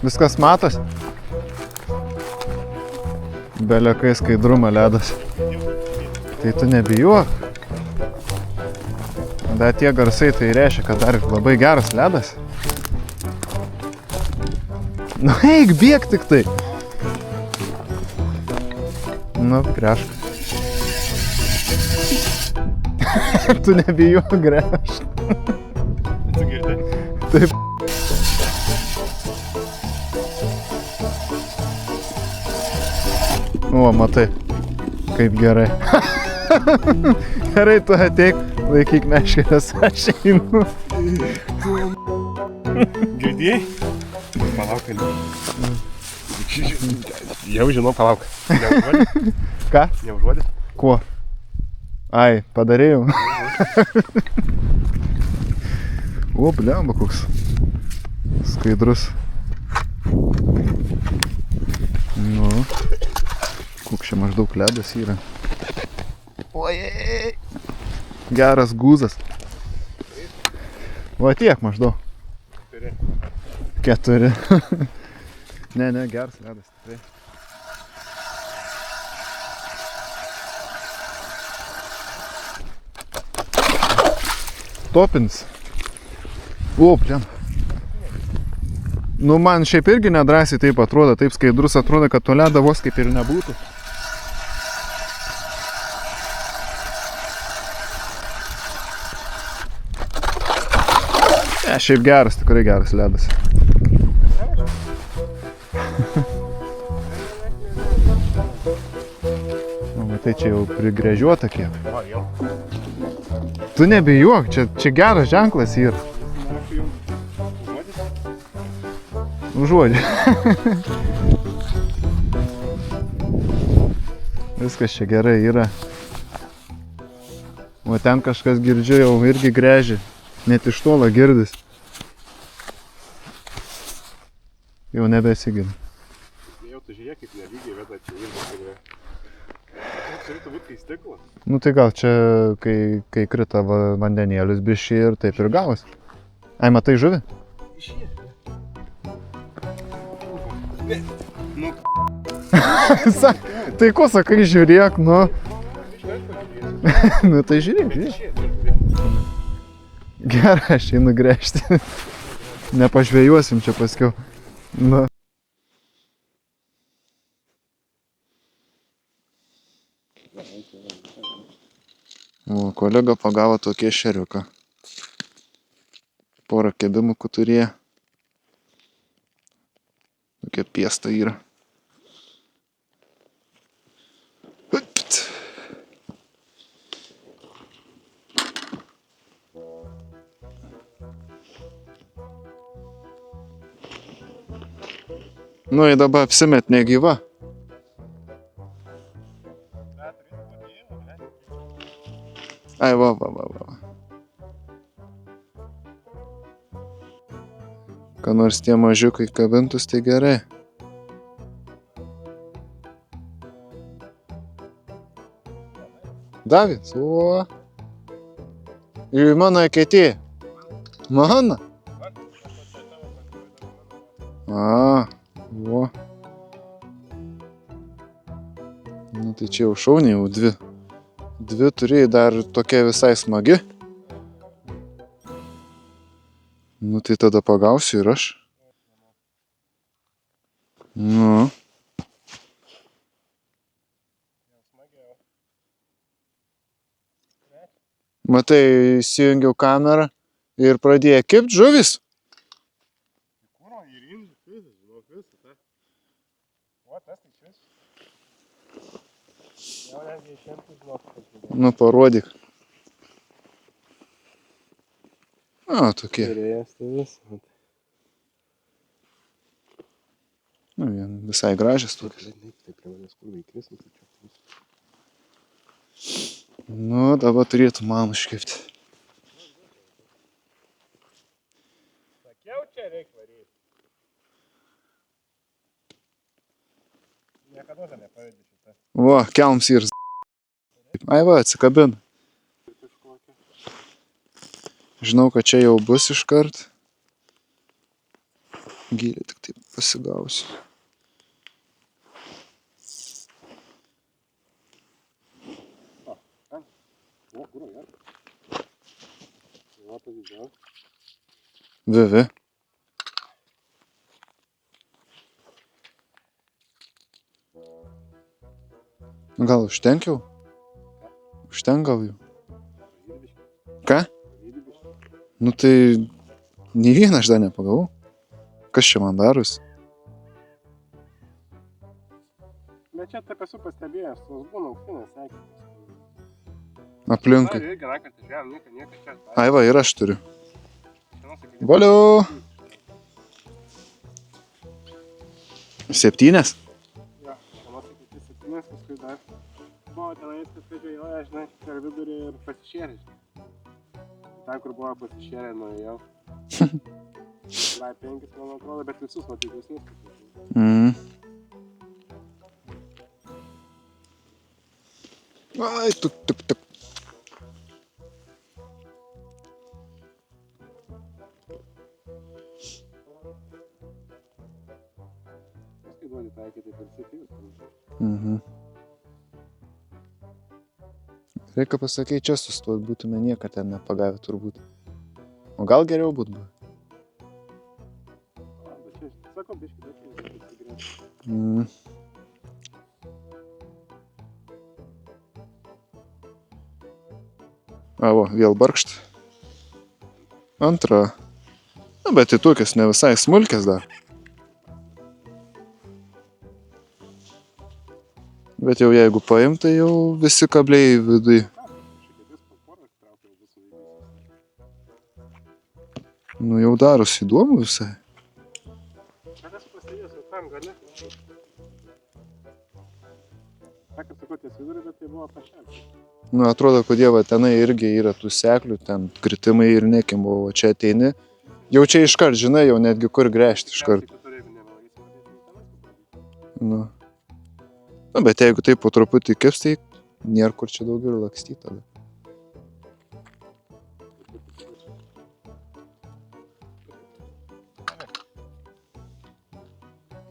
Viskas matos? Belekai skaidrumą ledas. Tai tu nebijuok. Bet tie garsai tai reiškia, kad dar labai geras ledas. Nu eik, bėk tik tai. Nu, gręžk. Tu nebijuok gręžt. Atsigirdi? Taip. O, matai, kaip gerai. Gerai, tu ateik, laikyk meškerės, aš einu. Girdėjai? Palauk, jau žinau, palauk. Neužuodė? Ką? Neužuodė? Kuo? Ai, padarėjau. O, blemba koks skaidrus. Nu, koks čia maždaug ledas yra. Ojei, geras gūzas. Va tiek maždaug. 4. Ne, geras ledas tikrai. Topins. O, blem. Nu, man šiaip irgi nedrąsiai taip atrodo, taip skaidrus atrodo, kad to ledo vos kaip ir nebūtų. Ne, šiaip geras, tikrai geras ledas. Nu, matai, čia jau prigręžiuota kiek. Tu nebijuok, čia geras ženklas yra. Užuodė. Viskas čia gerai yra. O ten kažkas girdžiu jau irgi gręžia. Net iš tolo girdis. Jau nebesigina. Jau tu žiūrėk, kaip nelygiai veda čia irgi. Turėtų būti kai stiklas. Nu tai gal čia, kai krita vandenėlis bišį ir taip ir gavos. Ai, matai žuvį? Išėjo. Nu, Tai ko sakai, žiūrėk, nu. Nu tai žiūrėk. Gerai, aš einu gręžti. Nepažvėjuosim čia paskiau. Nu. O, kolega pagavo tokį ešeriuką. Porą kebimukų turėjo. Tokia piesta yra. Upt. Nu, į dabar apsimet negyva. Ai, va. Ką nors tie mažiukai kabintus, tai gerai. Davids, o. Ir mano eketė. Mano? A, o. Nu tai čia jau šauniai, jau dvi. Dvi turėjai dar tokia visai smagi. Nu tai tada pagausiu ir aš. Nu. Matai, įsijungiau kamerą ir pradėjo kipt žuvis. Nu, parodyk. A, tokie. Nu, visai gražias tokias. Nu, dabar turėtų man užkipti. Sakiau, čia reik varyti. Niekada nepavedi šitą. Va, kelms ir Ai va, atsikabina. Žinau, kad čia jau bus iškart. Gylį tik taip pasigausiu. O, kur yra? O, pavyzdžiui. Vivi. Gal užtenk jau? Užtenk gal jau? Ką? Nu tai, nei vieną aš dar nepagavau. Kas čia man darosi? Bet čia taip esu pastebėjęs, tos būna auksinės seikės. Aplinkui. Irgi nakart išvėjom, nieko čia. Ai va, ir aš turiu. Valio! Valio! 7? Jo, vienos iki 7, paskui dar buvo tenais, kad žvejoja, žinai, per vidurį ir pasišėrė. Ten, kur buvo pasišėrė, nuėjau. Lai 5, man atrodo, bet visus matydesnius. Ai, tuk. Paskui duodi taikyti per 7. Reikia pasakyti, čia sustot būtume nieką ten nepagavę turbūt. O gal geriau būt buvo? Bet čia, sakau, biškį, bet čia pasigrėti. Avo, vėl barkšt. Antra. Na, bet tai tokias ne visai smulkės dar. Bet jau jeigu paim, tai jau visi kabliai viduj. Nu jau darosi įdomu visai. Bet esu pastebėjęs, kad tam gali. Sakė, sakau, ties vidurį, bet tai buvo pašelė. Nu, atrodo, kad jie va tenai irgi yra tų seklių, ten kritimai ir nekimbo, o čia ateini. Jau čia iškart, žinai, jau netgi kur gręžti iškart. Nu. Na, bet jeigu taip po truputį kips, tai nėra kur čia daugiau lakstyti tada.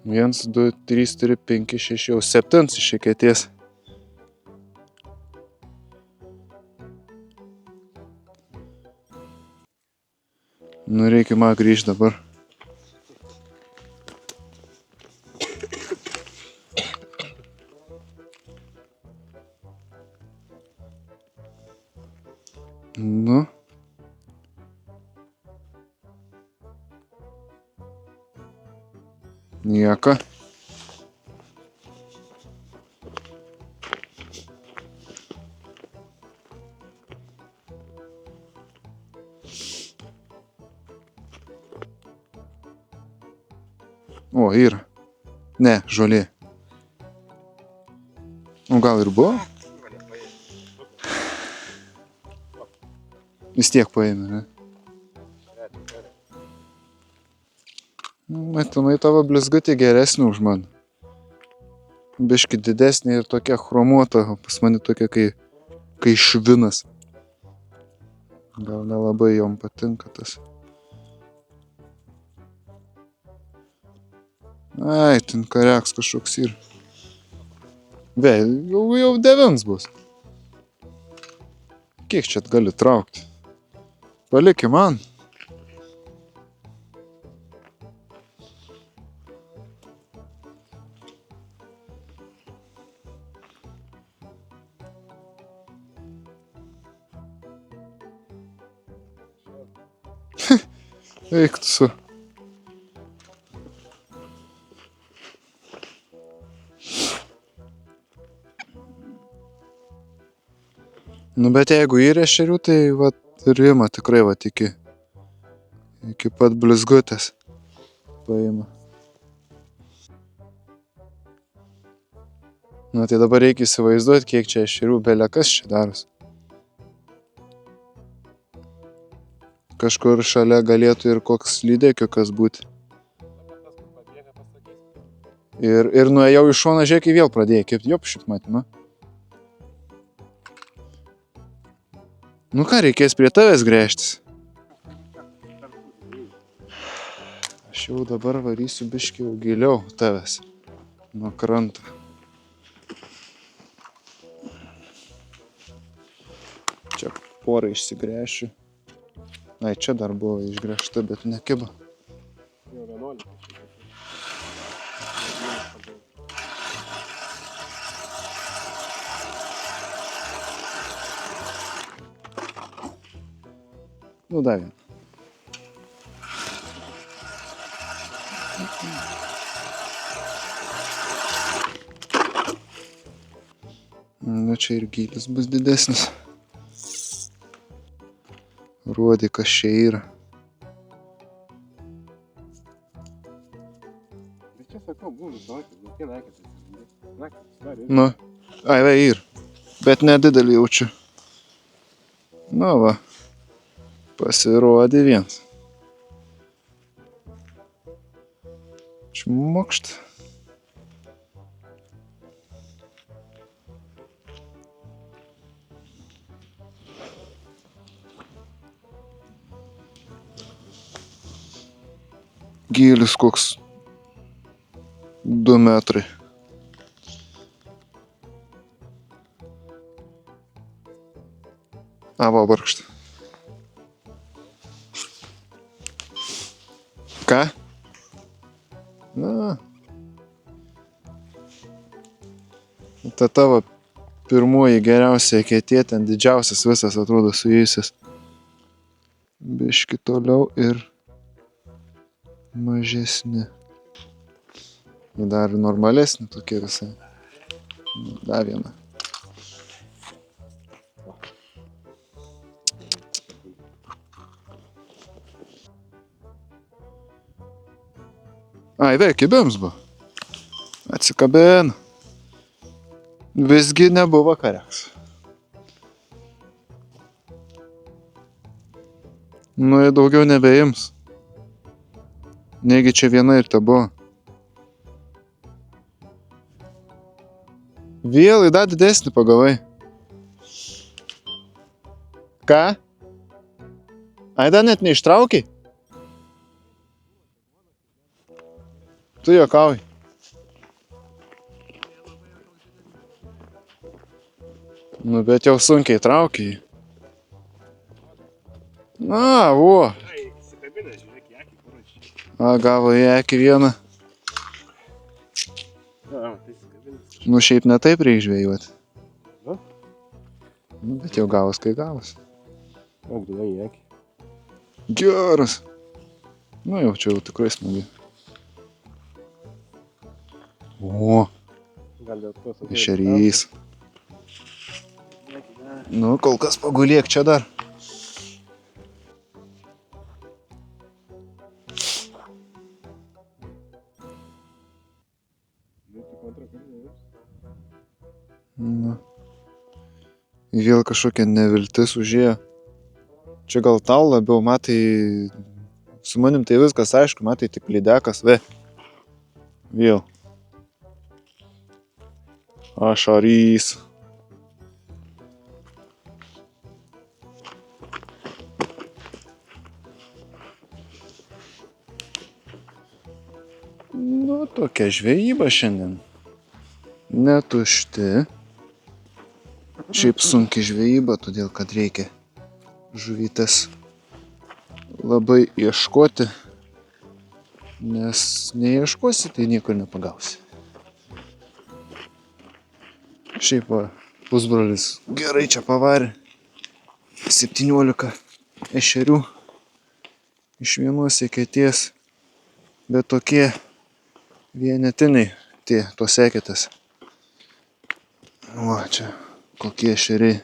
1, 2, 3, 4, 5, 6, jau 7 iš eketės. Nu, reikia man grįžti dabar. Nu. Nieko. O, yra. Ne, žolė. O gal ir buvo? Vis tiek paėmė, ne? Matomai tavo blizgutė geresnė už man. Biški didesnė ir tokia chromuota, o pas mane tokia kai švinas. Gal nelabai jom patinka tas. Ai, ten kariaks kažkoks yra. Vė, jau 9 bus. Kiek čia gali traukti? Paliki man. Eik tu su. Nu, bet jeigu yra ešerių, tai vat rima tikrai vat iki pat blizgutės paima. Nu, tai dabar reikia įsivaizduoti, kiek čia ešerių, belekas čia daros. Kažkur šalia galėtų ir koks lydekiukas būti. Ir nuėjau į šoną, žiūrėk, vėl pradėjai kepti, jop šit matymą. Nu ką, reikės prie tavęs gręžtis. Aš jau dabar varysiu biškį jau giliau tavęs nuo kranto. Čia porą išsigręšiu. Ai, čia dar buvo išgręžta, bet nekiba. Jau 11. Nu, dar vieną. Nu, čia ir gylis bus didesnis. Ruodį, kas čia yra. Bet čia sakau, būna tokį, bet tie naikės atsirandi. Naikės dar ir. Nu, ai, va, ir. Bet nedidelį jaučiu. Nu, va. Pasirodė vienas. Čmokšt. Gylis koks 2 metrai. Va, barkšt. Ką? Na. Ta tavo pirmoji geriausia eketė, ten didžiausias visas atrodo suėjusias. Biški toliau ir mažesni. Dar normalesni tokie visai. Dar vieną. Ai, vėl kibėms buvo. Atsikabėn. Visgi nebuvo kareks. Nu, jie daugiau nebeims. Negi čia viena ir ta buvo. Vėl į dar didesnį pagavai. Ką? Ai, dar net neištraukiai? Tu juokauji. Nu, bet jau sunkiai traukiai. Na, vo. Ai, įsikabina, žiūrėk, į akį poročiai. Gavo į akį vieną. Tai įsikabina. Nu, šiaip ne taip reik žvejoti. Nu? Nu, bet jau gavus, kai gavus. O, gdina į akį. Geras. Nu, jau čia jau tikrai smagi. O, Gal dėl tos ešerys. Nu, kol kas pagulėk čia dar. Nu. Vėl kažkokia neviltis užėjo. Čia gal tau labiau, matai, su manim tai viskas aišku, matai, tik lydekas, ve. Vėl. Ašarys. Nu, tokia žvejyba šiandien. Netušti. Šiaip sunki žvejyba, todėl kad reikia žuvytes labai ieškoti, nes neieškosi, tai niekur nepagausi. Šiaip va, pusbrolis gerai čia pavarė. 17 ešerių iš vienos eketės, bet tokie vienetiniai tie tos eketės. Va, čia kokie ešeriai.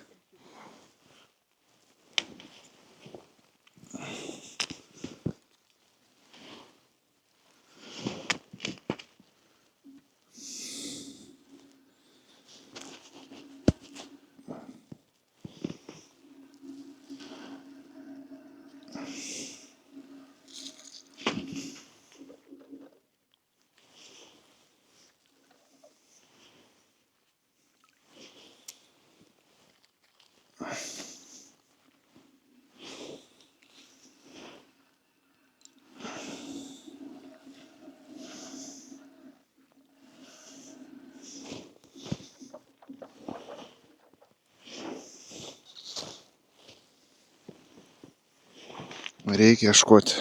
Reikia ieškoti.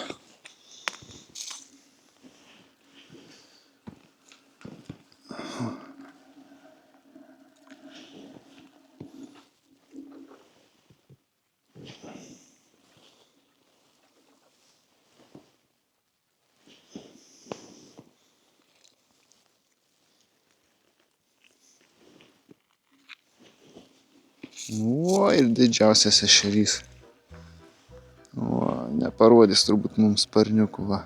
O, ir didžiausias ešerys. O, neparodys turbūt mums sparniukų, va.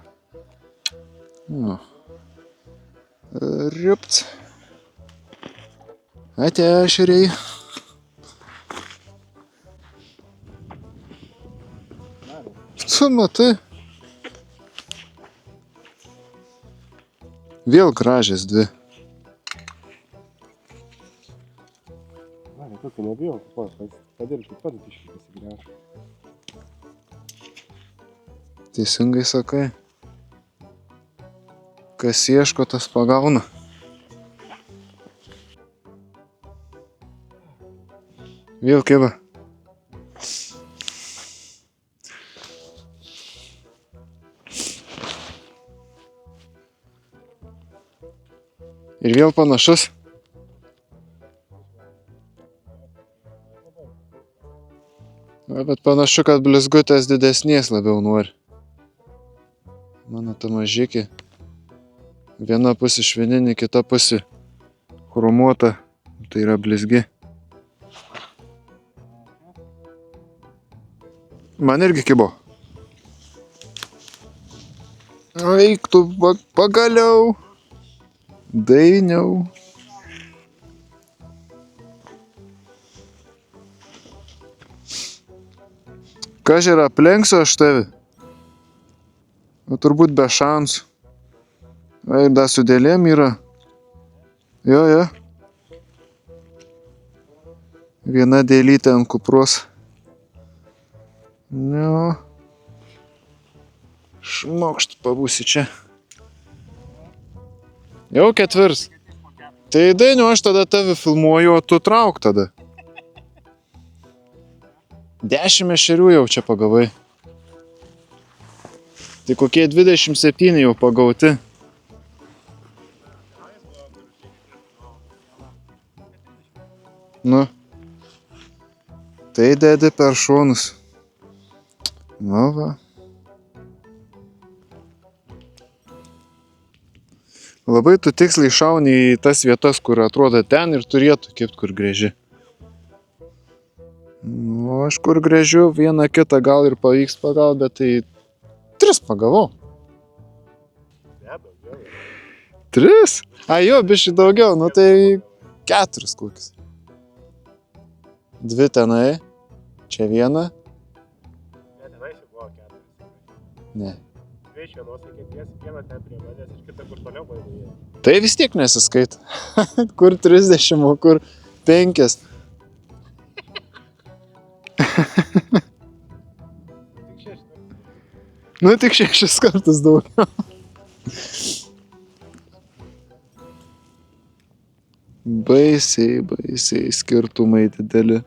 O. Riupt. Ate ešeriai. Tu matai. Vėl gražias dvi. Na, netokį nebijau, padirškai pats biškį pasigręš. Teisingai sakai. Kas ieško, tas pagauna. Vėl kiba. Ir vėl panašus. Na, bet panašu, kad blizgutės didesnės labiau nori. Mano ta mažikė. Viena pusė švininė, kita pusė chromuota. Tai yra blizgi. Man irgi kibo. Eik tu pagaliau. Dainiau. Kas yra, aplenksiu aš tave? O turbūt be šansų. Ir dar su dėlėm yra. Jo. Viena dėlytė ant kupros. Jo. Šmokšt, pabūsi čia. Jau ketvirs. Tai Dainiau, aš tada tave filmuoju, o tu trauk tada. 10 ešerių jau čia pagavai. Tai kokie 27 jau pagauti. Nu. Tai dedi per šonus. Nu va. Labai tu tiksliai šauni į tas vietas, kur atrodo ten ir turėtų kibt, kur grėži. Nu, aš kur grėžiu, vieną kitą gal ir pavyks pagaut, bet tai 3 pagavau. Ne, daugiau. 3? A, jo, biškai daugiau, nu tai 4 kokius. 2 tenai, čia viena. Ne, tenai čia buvo 4. Ne. 2 iš vienos eketės, vieną ten prie manęs, iš kitą kur toliau baidoje. Tai vis tiek nesiskaito. Kur 30, o kur 5. Tik 6. Nu, tik 6 kartus daugiau. Baisiai skirtumai dideli.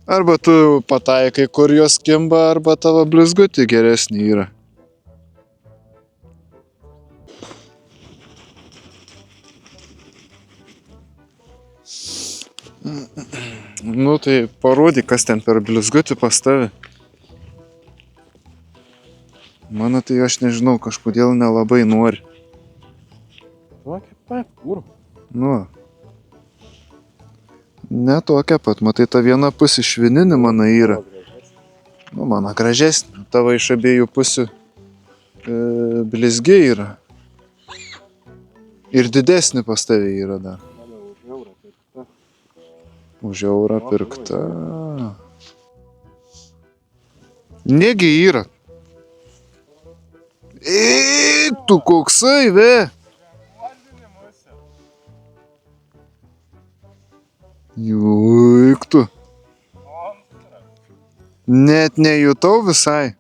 Arba tu pataikai, kur jos kimba, arba tavo blizgutė geresnė yra. Nu tai parodyk, kas ten per blizgutį pas tave. Mano tai aš nežinau, kažkodėl nelabai nori. Tokia pat, kur? Nu. Ne tokia pat, matai, ta viena pusė švininė mano yra. Nu, mano gražesnė, tavo iš abiejų pusių blizgi yra. Ir didesnė pas tave yra dar. Mano už Už eurą pirkta. eurą pirkta. Negi yra. Eik, tu koksai, ve. Juik tu. Net nejutau visai.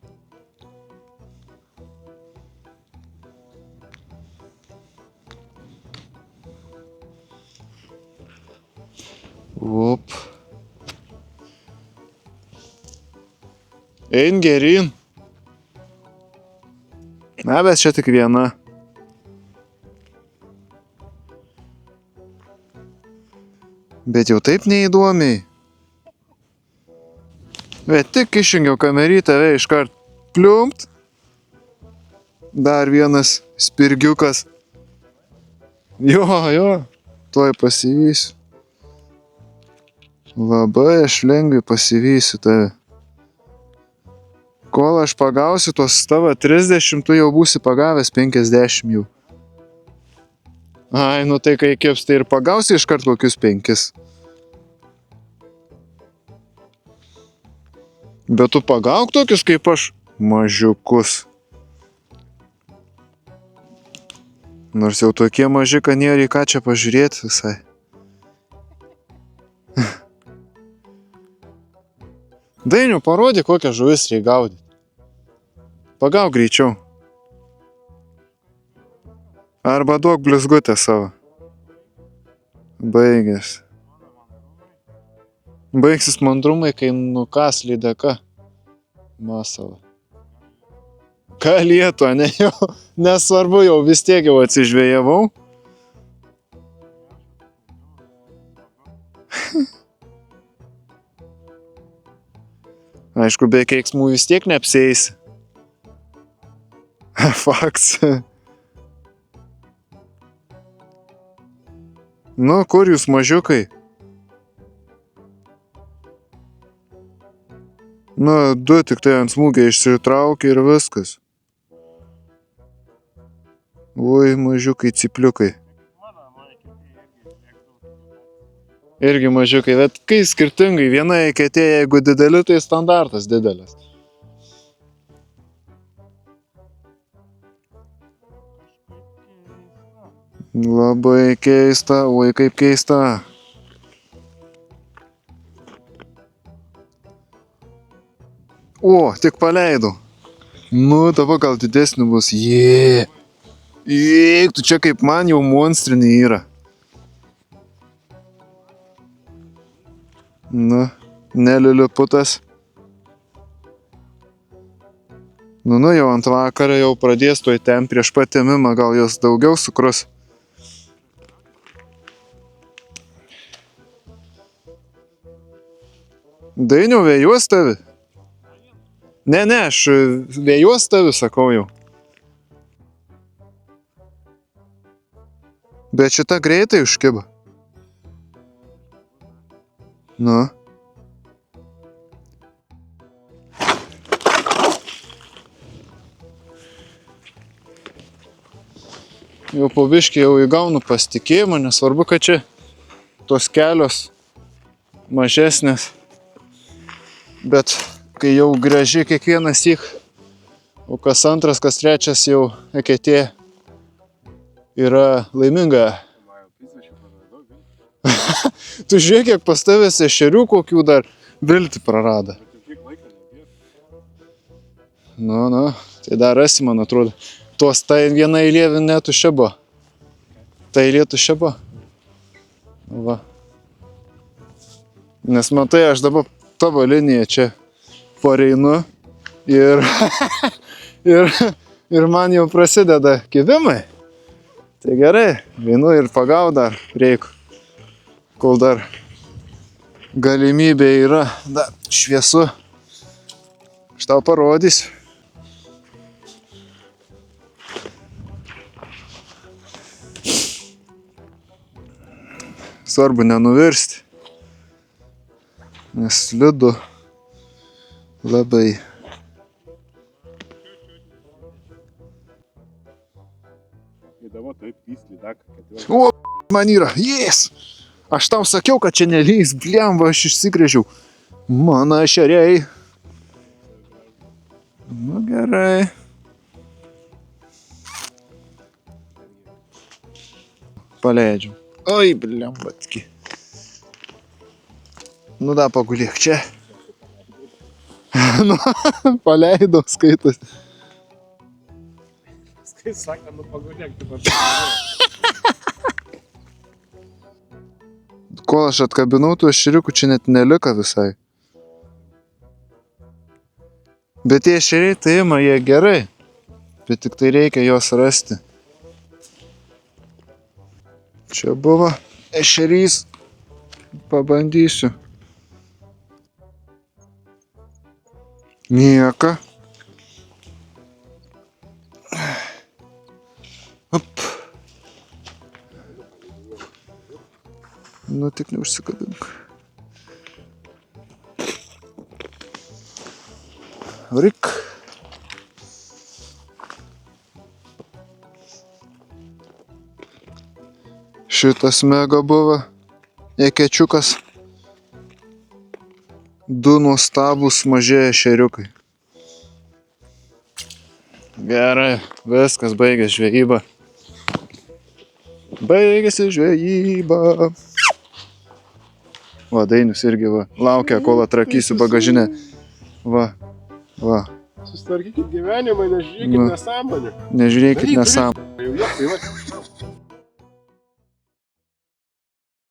Op. Ein gerin. Na, bet čia tik viena. Bet jau taip neįdomiai. Bet tik išjungiau kamerytę, iškart pliumpt. Dar vienas spirgiukas. Jo, tuoj pasivysiu. Labai aš lengvai pasivysiu tave. Kol aš pagausiu tos tavo 30, tu jau būsi pagavęs 50 jau. Ai, nu tai kai kibs, tai ir pagausi iškart kokius 5. Bet tu pagauk tokius kaip aš, mažiukus. Nors jau tokie maži, kad nėra į ką čia pažiūrėti visai. Dainiau, parodyk, kokią žuvis reikia gaudyti. Pagauk greičiau. Arba duok blizgutę savo. Baigės. Baigsis mandrumai, kai nukas lydeka. Masala. Ką lietu, ne jau? Nesvarbu, jau vis tiek jau atsižvėjavau. Aišku, be keiksmų vis tiek neapsieisi. Fakts. Nu, kur jūs mažiukai? Nu, 2 tik tai ant smūgio išsitraukia ir viskas. Oi, mažiukai, cipliukai. Irgi mažiukai, bet kai skirtingai, viena eketė, jeigu dideli, tai standartas didelis. Labai keista, oi kaip keista. O, tik paleidau. Nu, dabar gal didesnį bus. Jee. Tu čia kaip man jau monstrinė yra. Nu, neliliputas. Nu, jau ant vakarą jau pradės tuoj ten prieš patėmimą, gal jos daugiau sukrus. Dainiau, vėjuos tavi? Ne, aš vėjuos tavi, sakau jau. Bet šita greitai užkiba. Nu. Jau po biškį jau įgaunu pasitikėjimą, nesvarbu, kad čia tos kelios mažesnės. Bet kai jau graži kiekvienas syk, o kas antras, kas trečias jau eketė yra laiminga. Tu žiūrėk, kiek pas tavęs ešerių kokių dar viltį prarado. Nu, tai dar rasi, man atrodo. Tuos tai viena eilė netuščia buvo. Ta eilė tuščia buvo. Va. Nes matai, aš dabar tavo liniją čia pareinu ir, ir man jau prasideda kibimai. Tai gerai, vienu ir pagau dar reikia, kol dar galimybė yra, dar šviesu. Aš tau parodysiu. Svarbu nenuvirsti, nes slidu labai. O, man yra, yes! Aš tau sakiau, kad čia neleis, blemba, aš išsigrėžiau. Mano ešeriai. Nu, gerai. Paleidžiu. Oi, blembatki. Nu da, pagulėk čia. Nu, paleidau, skaitas. Skaitas, sakė, nu pagulėk, tu pagulėk. Kol aš atkabinau tų ešeriukų, čia net nelika visai. Bet tie ešeriai tai ima, jie gerai. Bet tik tai reikia juos rasti. Čia buvo ešerys. Pabandysiu. Nieka. Op. Nu tik neužsikabink. Varyk. Šitas mega buvo. Ekečiukas. Du nuostabūs maži ešeriukai. Gerai, viskas, baigės žvejyba. Baigėsi žvejyba. Va, Dainius irgi va, laukia, kol atrakysiu bagažinę. Va, va. Susitvarkykit gyvenimą, nežiūrėkit Nu. nesąmonę. Nežiūrėkit Daryk, nesąmonę. Jau, tai va.